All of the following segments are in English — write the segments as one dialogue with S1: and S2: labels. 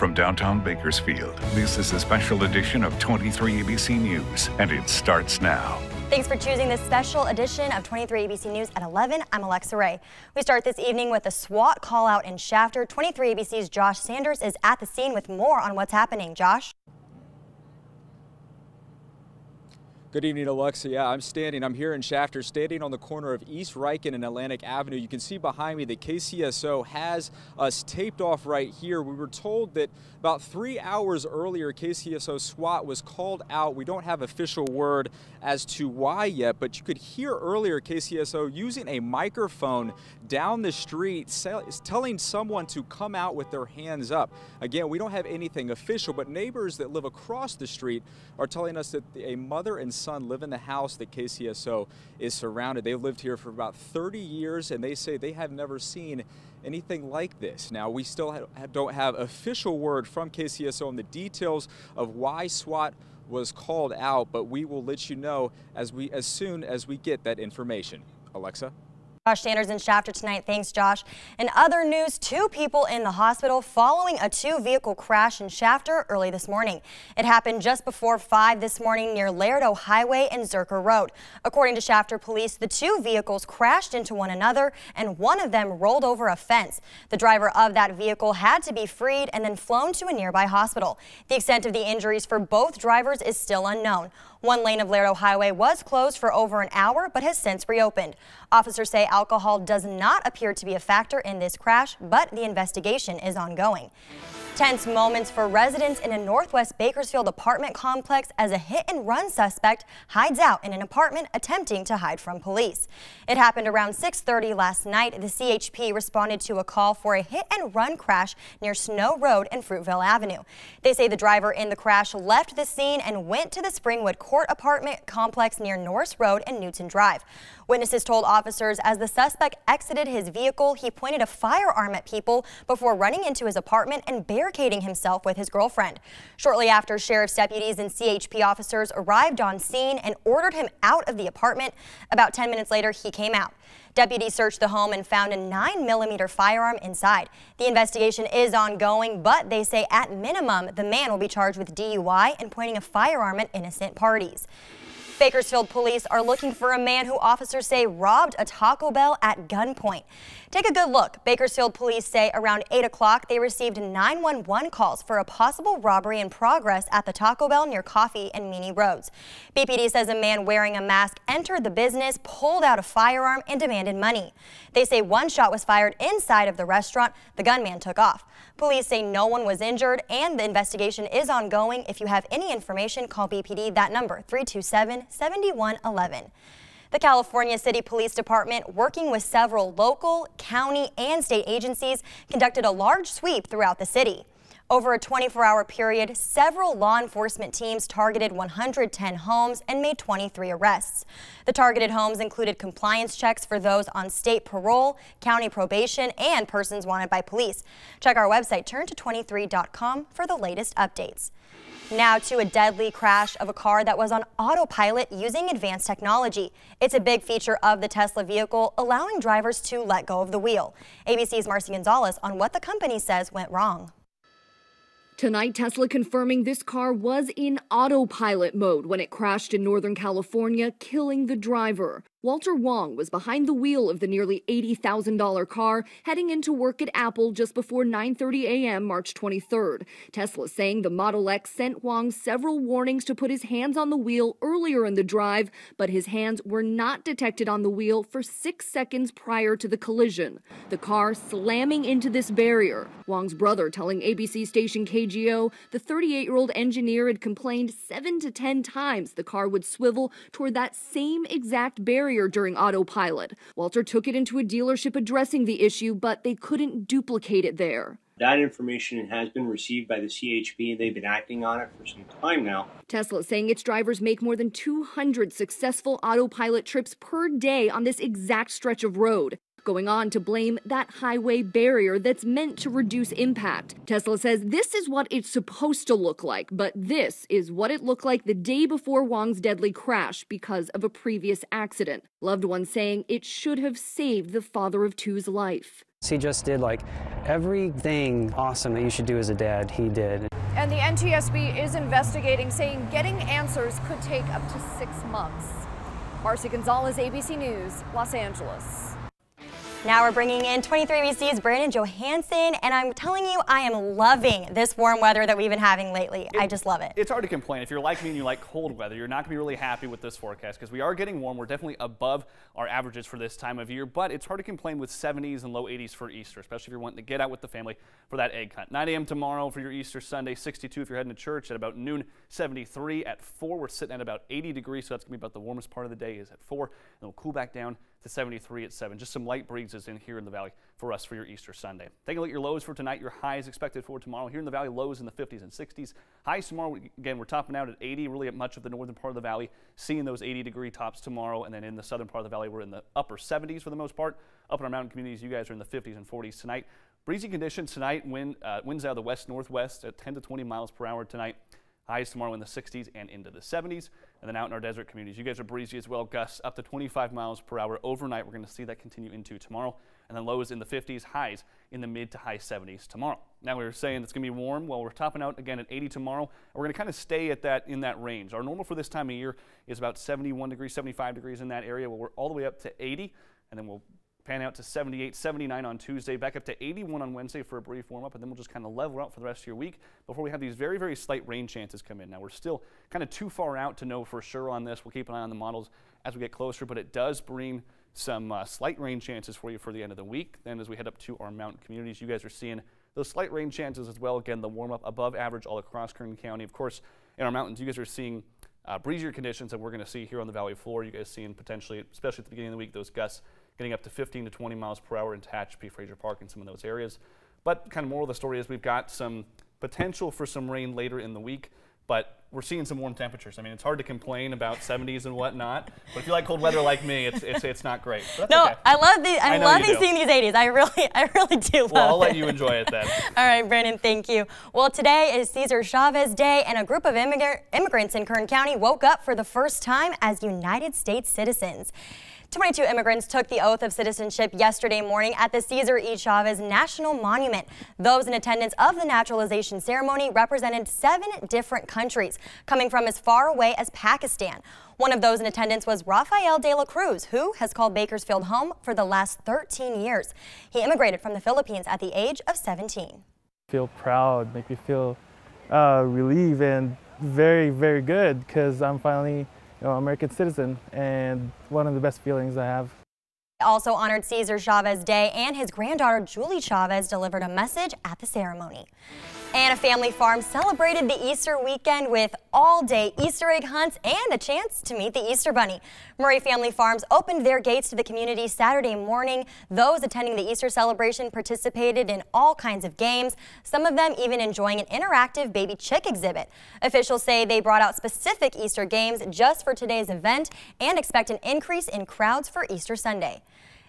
S1: from downtown Bakersfield, this is a special edition of 23 ABC News, and it starts now.
S2: Thanks for choosing this special edition of 23 ABC News at 11. I'm Alexa Ray. We start this evening with a SWAT call out in Shafter. 23 ABC's Josh Sanders is at the scene with more on what's happening. Josh?
S3: Good evening, Alexa. Yeah, I'm here in Shafter, standing on the corner of East Riken and Atlantic Avenue. You can see behind me that KCSO has us taped off right here. We were told that about 3 hours earlier, KCSO SWAT was called out. We don't have official word as to why yet, but you could hear earlier KCSO using a microphone down the street, telling someone to come out with their hands up. Again, we don't have anything official, but neighbors that live across the street are telling us that a mother and son live in the house that KCSO is surrounded. They've lived here for about 30 years, and they say they have never seen anything like this. Now, we still don't have official word from KCSO on the details of why SWAT was called out, but we will let you know as soon as we get that information. Alexa?
S2: Josh Sanders in Shafter tonight. Thanks, Josh. In other news, 2 people in the hospital following a 2-vehicle crash in Shafter early this morning. It happened just before 5 this morning near Laredo Highway and Zerker Road. According to Shafter police, the 2 vehicles crashed into one another and one of them rolled over a fence. The driver of that vehicle had to be freed and then flown to a nearby hospital. The extent of the injuries for both drivers is still unknown. One lane of Laredo Highway was closed for over an hour but has since reopened. Officers say alcohol does not appear to be a factor in this crash, but the investigation is ongoing. Tense moments for residents in a Northwest Bakersfield apartment complex as a hit-and-run suspect hides out in an apartment attempting to hide from police. It happened around 6:30 last night. The CHP responded to a call for a hit-and-run crash near Snow Road and Fruitville Avenue. They say the driver in the crash left the scene and went to the Springwood Court apartment complex near Norris Road and Newton Drive. Witnesses told officers as the suspect exited his vehicle, he pointed a firearm at people before running into his apartment and barricading himself with his girlfriend. Shortly after, sheriff's deputies and CHP officers arrived on scene and ordered him out of the apartment. About 10 minutes later, he came out. Deputies searched the home and found a 9mm firearm inside. The investigation is ongoing, but they say at minimum, the man will be charged with DUI and pointing a firearm at innocent parties. Bakersfield police are looking for a man who officers say robbed a Taco Bell at gunpoint. Take a good look. Bakersfield police say around 8 o'clock they received 911 calls for a possible robbery in progress at the Taco Bell near Coffee and Meany Roads. BPD says a man wearing a mask entered the business, pulled out a firearm, and demanded money. They say one shot was fired inside of the restaurant. The gunman took off. Police say no one was injured and the investigation is ongoing. If you have any information, call BPD. That number, 327-7111. The California City Police Department, working with several local, county, and state agencies, conducted a large sweep throughout the city. Over a 24-hour period, several law enforcement teams targeted 110 homes and made 23 arrests. The targeted homes included compliance checks for those on state parole, county probation, and persons wanted by police. Check our website, turn23.com, for the latest updates. Now to a deadly crash of a car that was on autopilot using advanced technology. It's a big feature of the Tesla vehicle, allowing drivers to let go of the wheel. ABC's Marcy Gonzalez on what the company says went wrong.
S4: Tonight, Tesla confirming this car was in autopilot mode when it crashed in Northern California, killing the driver. Walter Wong was behind the wheel of the nearly $80,000 car, heading into work at Apple just before 9:30 a.m. March 23rd. Tesla saying the Model X sent Wong several warnings to put his hands on the wheel earlier in the drive, but his hands were not detected on the wheel for 6 seconds prior to the collision. The car slamming into this barrier. Wong's brother telling ABC station KGO the 38-year-old engineer had complained 7 to 10 times the car would swivel toward that same exact barrier during autopilot. Walter took it into a dealership addressing the issue, but they couldn't duplicate it there.
S5: That information has been received by the CHP, and they've been acting on it for some time now.
S4: Tesla saying its drivers make more than 200 successful autopilot trips per day on this exact stretch of road, going on to blame that highway barrier that's meant to reduce impact. Tesla says this is what it's supposed to look like, but this is what it looked like the day before Wong's deadly crash because of a previous accident. Loved ones saying it should have saved the father of two's life.
S6: He just did like everything awesome that you should do as a dad, he did.
S4: And the NTSB is investigating, saying getting answers could take up to 6 months. Marcy Gonzalez, ABC News, Los Angeles.
S2: Now we're bringing in 23BC's Brandon Johansson, and I'm telling you, I am loving this warm weather that we've been having lately. I just love it.
S7: It's hard to complain. If you're like me and you like cold weather, you're not going to be really happy with this forecast because we are getting warm. We're definitely above our averages for this time of year, but it's hard to complain with 70s and low 80s for Easter, especially if you're wanting to get out with the family for that egg hunt. 9 a.m. tomorrow for your Easter Sunday, 62 if you're heading to church. At about noon, 73. At 4, we're sitting at about 80 degrees, so that's going to be about the warmest part of the day is at 4, and it'll cool back down to 73 at 7. Just some light breezes in here in the valley for us for your Easter Sunday. Take a look at your lows for tonight. Your highs expected for tomorrow. Here in the valley, lows in the 50s and 60s. Highs tomorrow, again, we're topping out at 80, really at much of the northern part of the valley, seeing those 80-degree tops tomorrow. And then in the southern part of the valley, we're in the upper 70s for the most part. Up in our mountain communities, you guys are in the 50s and 40s tonight. Breezy conditions tonight, winds out of the west-northwest at 10 to 20 miles per hour tonight. Highs tomorrow in the 60s and into the 70s. And then out in our desert communities, you guys are breezy as well. Gusts up to 25 miles per hour overnight. We're going to see that continue into tomorrow. And then lows in the 50s, highs in the mid to high 70s tomorrow. Now we were saying it's going to be warm. Well, we're topping out again at 80 tomorrow. And we're going to kind of stay at in that range. Our normal for this time of year is about 71 degrees, 75 degrees in that area. Well, we're all the way up to 80. And then we'll pan out to 78, 79 on Tuesday, back up to 81 on Wednesday for a brief warm-up, and then we'll just kind of level out for the rest of your week before we have these very, very slight rain chances come in. Now, we're still kind of too far out to know for sure on this. We'll keep an eye on the models as we get closer, but it does bring some slight rain chances for you for the end of the week. Then as we head up to our mountain communities, you guys are seeing those slight rain chances as well. Again, the warm-up above average all across Kern County. Of course, in our mountains, you guys are seeing breezier conditions that we're going to see here on the valley floor. You guys seeing potentially, especially at the beginning of the week, those gusts getting up to 15 to 20 miles per hour in Tehachapi, Fraser Park, and some of those areas. But kind of moral of the story is we've got some potential for some rain later in the week, but we're seeing some warm temperatures. I mean, it's hard to complain about 70s and whatnot, but if you like cold weather like me, it's not great. But that's
S2: no,
S7: okay.
S2: I'm loving seeing these 80s. I really do love
S7: Well, I'll let you enjoy it then.
S2: All right, Brandon, thank you. Well, today is Cesar Chavez Day, and a group of immigrants in Kern County woke up for the first time as United States citizens. 22 immigrants took the oath of citizenship yesterday morning at the Cesar E. Chavez National Monument. Those in attendance of the naturalization ceremony represented 7 different countries, coming from as far away as Pakistan. One of those in attendance was Rafael de la Cruz, who has called Bakersfield home for the last 13 years. He immigrated from the Philippines at the age of 17.
S8: Feel proud, make me feel relieved and very, very good because I'm finally American citizen, and one of the best feelings I have.
S2: Also honored Cesar Chavez Day, and his granddaughter Julie Chavez delivered a message at the ceremony. And a family farm celebrated the Easter weekend with all-day Easter egg hunts and a chance to meet the Easter Bunny. Murray Family Farms opened their gates to the community Saturday morning. Those attending the Easter celebration participated in all kinds of games, some of them even enjoying an interactive baby chick exhibit. Officials say they brought out specific Easter games just for today's event and expect an increase in crowds for Easter Sunday.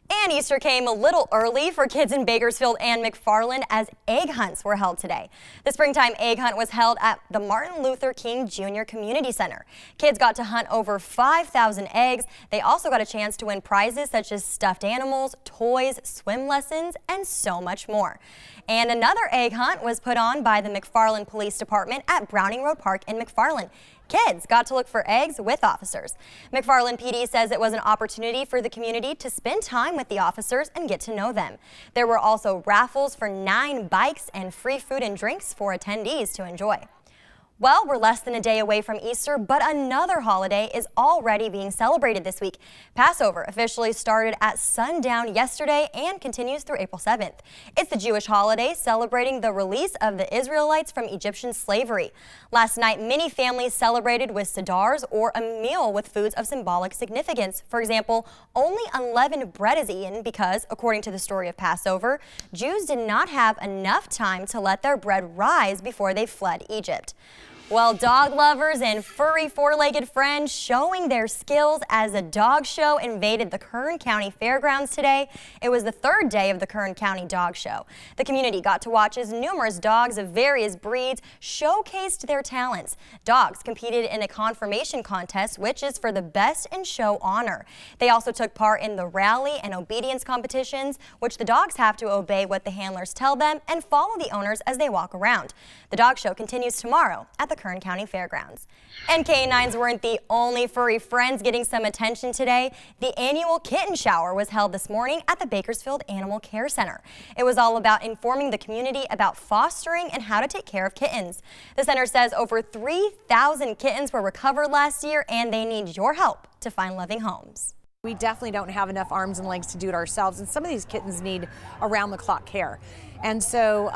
S2: And Easter came a little early for kids in Bakersfield and McFarland as egg hunts were held today. The springtime egg hunt was held at the Martin Luther King Jr. Community Center. Kids got to hunt over 5,000 eggs. They also got a chance to win prizes such as stuffed animals, toys, swim lessons, and so much more. And another egg hunt was put on by the McFarland Police Department at Browning Road Park in McFarland. Kids got to look for eggs with officers. McFarland PD says it was an opportunity for the community to spend time with the officers and get to know them. There were also raffles for 9 bikes and free food and drinks for attendees to enjoy. Well, we're less than a day away from Easter, but another holiday is already being celebrated this week. Passover officially started at sundown yesterday and continues through April 7th. It's the Jewish holiday celebrating the release of the Israelites from Egyptian slavery. Last night, many families celebrated with sedars or a meal with foods of symbolic significance. For example, only unleavened bread is eaten because, according to the story of Passover, Jews did not have enough time to let their bread rise before they fled Egypt. Well, dog lovers and furry four-legged friends showing their skills as a dog show invaded the Kern County Fairgrounds today. It was the third day of the Kern County Dog Show. The community got to watch as numerous dogs of various breeds showcased their talents. Dogs competed in a conformation contest, which is for the best in show honor. They also took part in the rally and obedience competitions, which the dogs have to obey what the handlers tell them and follow the owners as they walk around. The dog show continues tomorrow at the Kern County Fairgrounds. And canines weren't the only furry friends getting some attention today. The annual kitten shower was held this morning at the Bakersfield Animal Care Center. It was all about informing the community about fostering and how to take care of kittens. The center says over 3,000 kittens were recovered last year, and they need your help to find loving homes.
S9: We definitely don't have enough arms and legs to do it ourselves, and some of these kittens need around-the-clock care. And so,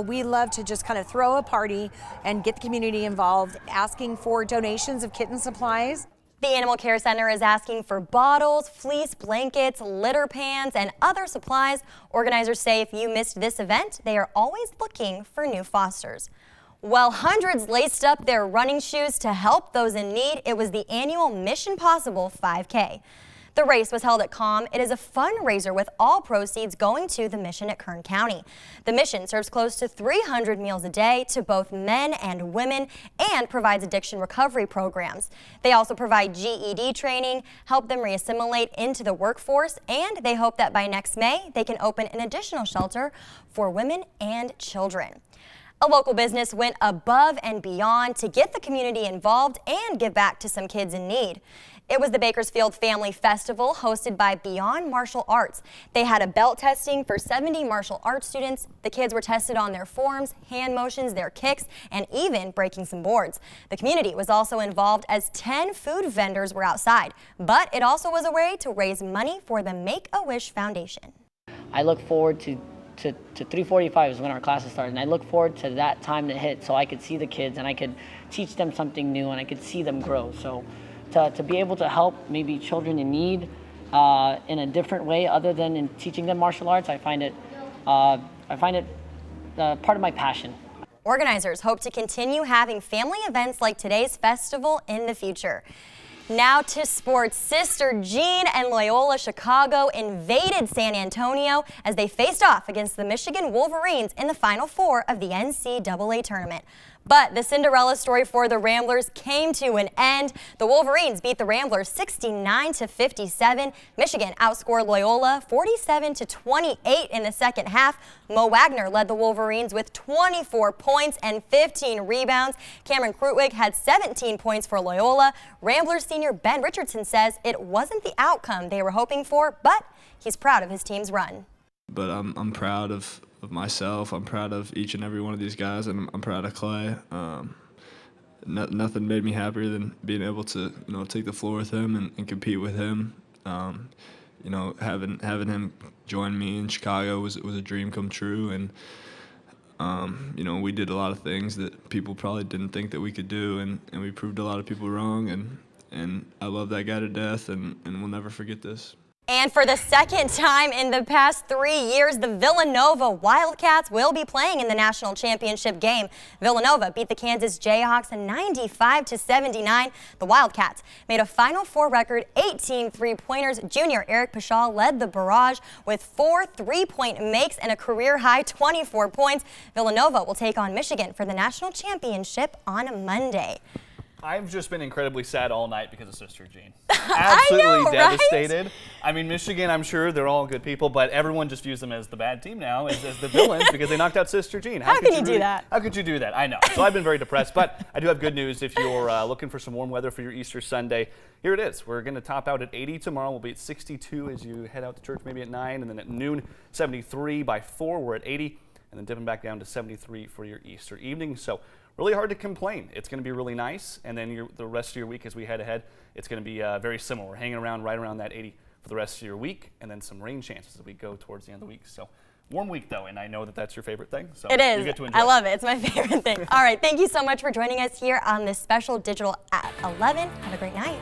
S9: we love to just kind of throw a party and get the community involved, asking for donations of kitten supplies.
S2: The Animal Care Center is asking for bottles, fleece blankets, litter pans, and other supplies. Organizers say if you missed this event, they are always looking for new fosters. Well, hundreds laced up their running shoes to help those in need. It was the annual Mission Possible 5K. The race was held at COM. It is a fundraiser with all proceeds going to the mission at Kern County. The mission serves close to 300 meals a day to both men and women and provides addiction recovery programs. They also provide GED training, help them reassimilate into the workforce, and they hope that by next May they can open an additional shelter for women and children. A local business went above and beyond to get the community involved and give back to some kids in need. It was the Bakersfield Family Festival hosted by Beyond Martial Arts. They had a belt testing for 70 martial arts students. The kids were tested on their forms, hand motions, their kicks, and even breaking some boards. The community was also involved as 10 food vendors were outside, but it also was a way to raise money for the Make-A-Wish Foundation.
S10: I look forward to 3:45 is when our classes start, and I look forward to that time to hit so I could see the kids and I could teach them something new and I could see them grow. So to be able to help maybe children in need in a different way other than in teaching them martial arts, I find it part of my passion.
S2: Organizers hope to continue having family events like today's festival in the future. Now to sports. Sister Jean and Loyola Chicago invaded San Antonio as they faced off against the Michigan Wolverines in the Final Four of the NCAA tournament. But the Cinderella story for the Ramblers came to an end. The Wolverines beat the Ramblers 69-57. Michigan outscored Loyola 47-28 in the second half. Mo Wagner led the Wolverines with 24 points and 15 rebounds. Cameron Krutwig had 17 points for Loyola. Ramblers senior Ben Richardson says it wasn't the outcome they were hoping for, but he's proud of his team's run.
S11: But I'm proud of myself. I'm proud of each and every one of these guys, and I'm proud of Clay. Nothing made me happier than being able to take the floor with him and compete with him. Having him join me in Chicago was a dream come true, and we did a lot of things that people probably didn't think that we could do, and we proved a lot of people wrong, and I love that guy to death, and we'll never forget this.
S2: And for the second time in the past 3 years, the Villanova Wildcats will be playing in the national championship game. Villanova beat the Kansas Jayhawks 95-79. The Wildcats made a Final Four record 18 three-pointers. Junior Eric Paschal led the barrage with 4 three-point makes and a career-high 24 points. Villanova will take on Michigan for the national championship on Monday.
S7: I've just been incredibly sad all night because of Sister Jean. Absolutely devastated. Right? I mean, Michigan, I'm sure they're all good people, but everyone just views them as the bad team now, as the villains, because they knocked out Sister Jean.
S2: How can you do that?
S7: How could you do that? I know. So I've been very depressed, but I do have good news. If you're looking for some warm weather for your Easter Sunday, here it is. We're going to top out at 80 tomorrow. We'll be at 62 as you head out to church, maybe at 9, and then at noon, 73. By 4, we're at 80, and then dipping back down to 73 for your Easter evening. So really hard to complain. It's going to be really nice, and then the rest of your week as we head ahead, it's going to be very similar. We're hanging around right around that 80 for the rest of your week, and then some rain chances as we go towards the end of the week. So warm week, though, and I know that that's your favorite thing. So
S2: it is.
S7: You get to enjoy
S2: I love it. It's my favorite thing. All right, thank you so much for joining us here on this special Digital at 11. Have a great night.